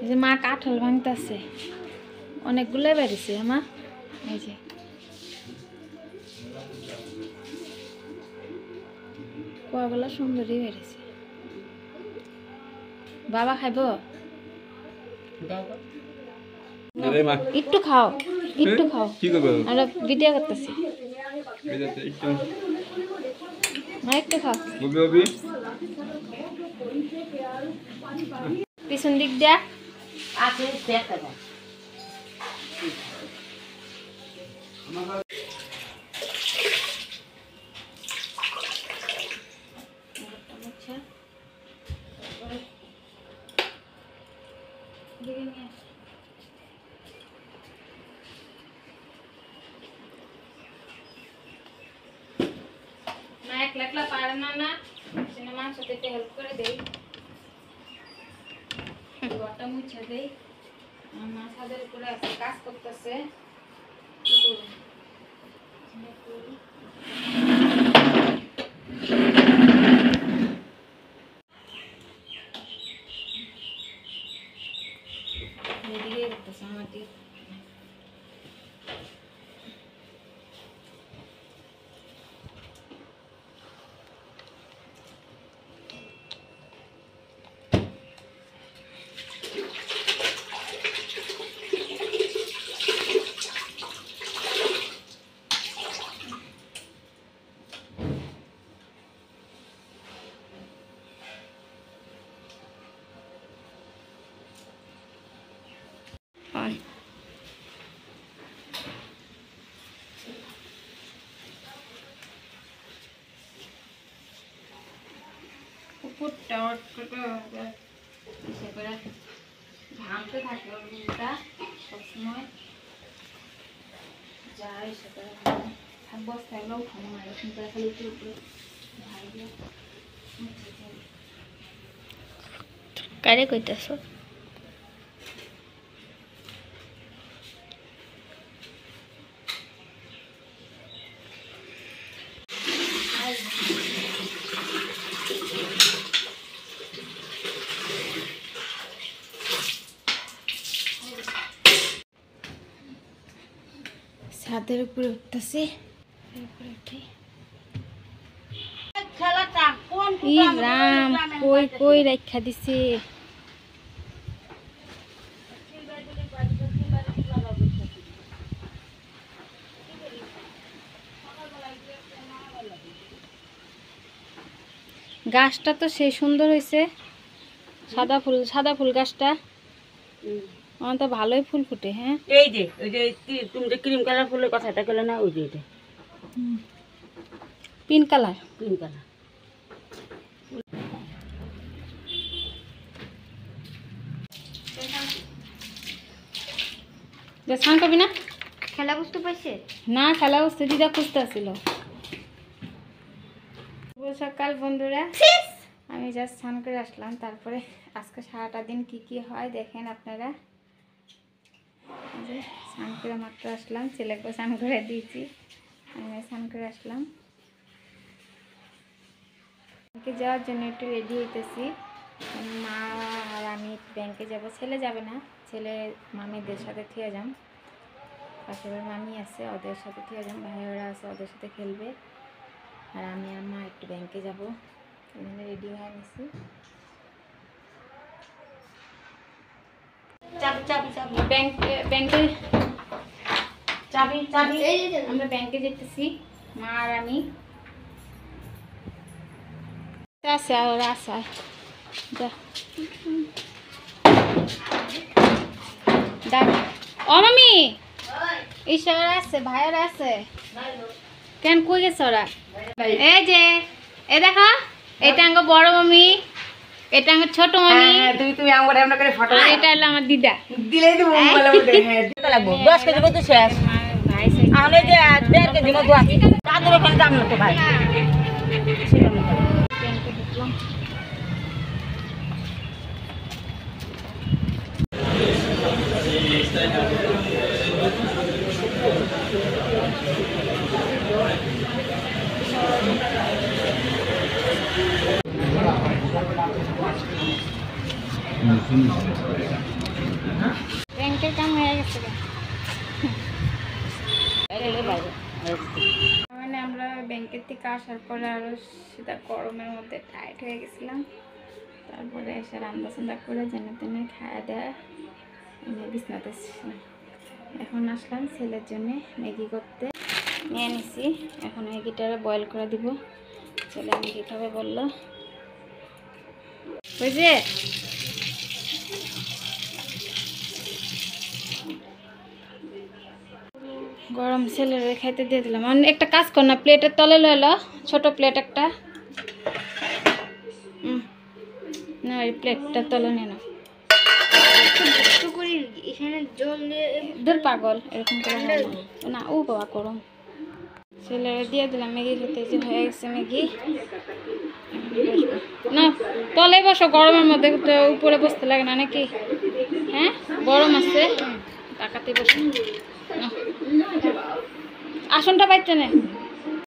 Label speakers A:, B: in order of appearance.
A: এই যে মা কাঁঠাল ভাঙতেছে, অনেকগুলো বেরিয়েছে মা। এই যে কুয়াগুলো সুন্দরই বেরিয়েছে। বাবা খাইব? একটু খাও, একটু খাও। আমরা ভিডিও করতেছি, একটু খাও। পিছন দিক দিয়া আছে দেখা যায়। না একলা একলা পারে না, না সিনেমার সাথে একটু হেল্প করে দেই, ঘরটা মুছে দেই। মা ছাদের উপরে আছে, কাজ করতেছে। এদিকে করতেছে আমার দিকে। কুকুরটা ঘামতে থাকে, ওটা সবসময় যাই সেটা বস্তায় গেলেও উঠানো হয়, কিন্তু খালি একটু উপরে কারে কইতেছ? ছাদের উপরে উঠতেছি, রাম কই কই রাখা দিছে। গাছটা তো সেই সুন্দর হয়েছে, সাদা ফুল গাছটা। আমার তো ভালোই ফুল ফুটে। হ্যাঁ
B: এই যে ওই যে তুমি যে ক্রিম কালার ফুলের কথাটা বলে না, ওই যে এটা
A: পিঙ্ক কালার।
B: Pink colour.
A: স্নান করবি না?
C: খেলা বুঝতে পারছে
A: না, খেলা বসতে দিদা খুঁজতে আসছিল। সকাল বন্ধুরা, আমি জাস্ট স্নান করে আসলাম। তারপরে আজকে সারাটা দিন কি কি হয় দেখেন আপনারা। স্নান করে মাত্র আসলাম, ছেলেকে স্নান করে দিয়েছি, আমি স্নান করে আসলাম। যাওয়ার জন্য একটু রেডি হইতেছি। মা আর আমি ব্যাংকে যাব। ছেলে যাবে না, ছেলে মামিদের সাথে থিয়ে যাম। পাশের মামি আছে, ওদের সাথে থিয়ে যাম। ভাইয়েরা আছে, ওদের সাথে খেলবে। আর আমি আর মা একটু ব্যাংকে যাব, এখানে রেডি হয়ে নিছি। আমরা ব্যাংকে যেতেছি, মা আর আমি। আছে আর ওরা আছে। ও মামি, ঈশ্বর আছে, ভাইয়েরা আছে। কেন কই গেছে ওরা? এই যে এ দেখো, এটা আঙ্গ বড় মামি, এটা আঙ্গ ছোট মামি।
B: তুমি আমার এমন করে ফটো,
A: এটা হলো আমার দিদা।
B: দিলেই তো মোবাইলে উঠে। হ্যাঁ দিতে লাগবে 10 কেজি কত শেষ।
A: ভাই
B: আমি যে 1.5 কেজি মতো আছে, তাদের ওখানে দাম না তো ভাই।
A: ব্যাংকের কাম হয়ে গেছে গা।
B: এগুলো বাইরে
A: মানে আমরা ব্যাংকের থেকে আসার পরে আরো সেটা গরমের মধ্যে টাইট হয়ে গেছিলাম। তারপরে এসে রান্না চান্দা করে জেনে তেনে খাওয়া দেওয়া এনে বিছনাতে ছিলাম। এখন আসলাম ছেলের জন্য ম্যাগি করতে, নিয়ে নিছি। এখন ম্যাগিটারে বয়েল করে দিব। ছেলে ম্যাগি খাবে বললো। বুঝে গরম ছেলের খাইতে দিয়ে দিলাম। একটা কাজ কর না, প্লেটের তলে লইল, ছোট প্লেট একটা। না ওই প্লেটটা তলে নিয়ে না,
C: এখানে জল দিয়ে
A: দূর পাগল, এরকম করে হয় না। না ও বাবা গরম। ছেলেরা দিয়ে দিলাম ম্যাগি খেতে, যে হয়ে গেছে ম্যাগি। না তলে বসো, গরমের মধ্যে তো উপরে বসতে লাগে না নাকি? হ্যাঁ গরম আছে, টাকাতে বসো। আসনটা পাইছে না।